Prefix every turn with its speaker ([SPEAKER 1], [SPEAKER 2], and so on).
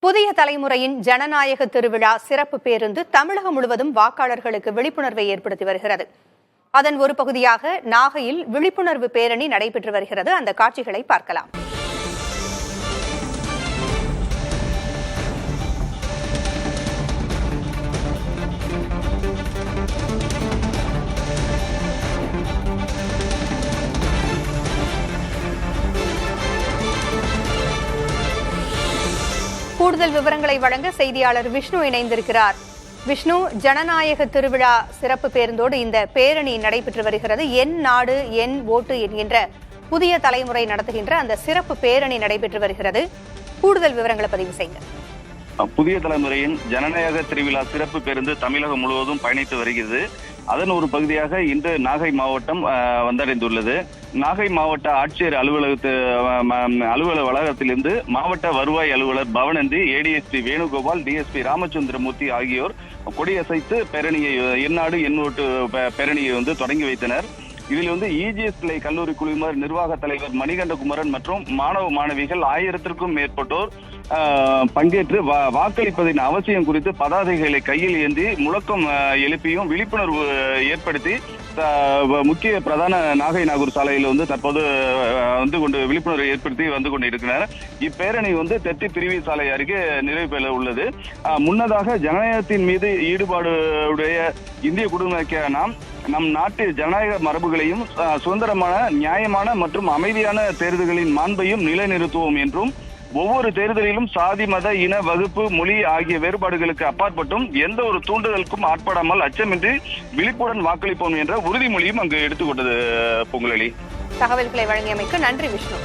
[SPEAKER 1] புதிய தலைமுறையின் ஜனநாயக திருவிழா சிறப்பு பேருந்து தமிழகம் முழுவதும் வாக்காளர்களுக்கு விழிப்புணர்வை ஏற்படுத்தி வருகிறது. அதன் ஒரு பகுதியாக நாகையில் விழிப்புணர்வு பேரணி நடைபெற்று வருகிறது. அந்த காட்சிகளை பார்க்கலாம். கூடுதல் விவரங்களை வழங்க செய்தியாளர் விஷ்ணு இணைந்திருக்கிறார். விஷ்ணு, ஜனநாயக திருவிழா சிறப்பு பேருந்தோடு இந்த பேரணி நடைபெற்று வருகிறது. என் நாடு என் ஓட்டு என்கின்ற புதிய தலைமுறை நடத்துகின்ற அந்த சிறப்பு பேரணி நடைபெற்று வருகிறது. கூடுதல் விவரங்களை பதிவு செய்யுங்க.
[SPEAKER 2] புதிய தலைமுறையின் ஜனநாயக திருவிழா சிறப்பு பேருந்து தமிழகம் முழுவதும் பயணித்து வருகிறது. அதன் ஒரு பகுதியாக இன்று நாகை மாவட்டம் வந்தடைந்துள்ளது. நாகை மாவட்ட ஆட்சியர் அலுவலக வளாகத்திலிருந்து மாவட்ட வருவாய் அலுவலர் பவனந்தி, ஏடிஎஸ்பி வேணுகோபால், டிஎஸ்பி ராமச்சந்திரமூர்த்தி ஆகியோர் கொடியசைத்து பேரணியை எந்நாடு என் ஓட்டு பேரணியை தொடங்கி வைத்தனர். இதில் இஜிஎஸ் கிளை கல்லூரி குழுவினர் நிர்வாக தலைவர் மணிகண்டகுமரன் மற்றும் மாணவ மாணவிகள் 1000த்திற்கும் மேற்பட்டோர் பங்கேற்று வாக்களிப்பதின் அவசியம் குறித்து பதாதைகளை கையில் ஏந்தி முழக்கம் எழுப்பியும் விழிப்புணர்வு ஏற்படுத்தி முக்கிய பிரதான நாகை நாகூர் சாலையில் தற்போது விழிப்புணர்வு ஏற்படுத்தி வந்து கொண்டிருக்கிறார். இப்பேரணி தெற்கு பிரிவி சாலை அருகே நிறைவு பெற உள்ளது. முன்னதாக ஜனநாயகத்தின் மீது ஈடுபாடுடைய இந்திய குடிமக்களை நம் நாட்டு ஜனநாயக மரபுகளையும் சுதந்திரமான, நியாயமான மற்றும் அமைதியான தேர்தல்களின் மாண்பையும் நிலைநிறுத்துவோம் என்றும், ஒவ்வொரு தேர்தலிலும் சாதி, மத, இன, வகுப்பு, மொழி ஆகிய வேறுபாடுகளுக்கு அப்பாற்பட்டும் எந்த ஒரு தூண்டுதலுக்கும் ஆட்படாமல் அச்சமின்றி விழிப்புடன் வாக்களிப்போம் என்ற உறுதிமொழியும் அங்கு எடுத்துக்கொண்டது. பொங்கலி,
[SPEAKER 1] தகவல்களை வழங்கியமைக்கு நன்றி விஷ்ணு.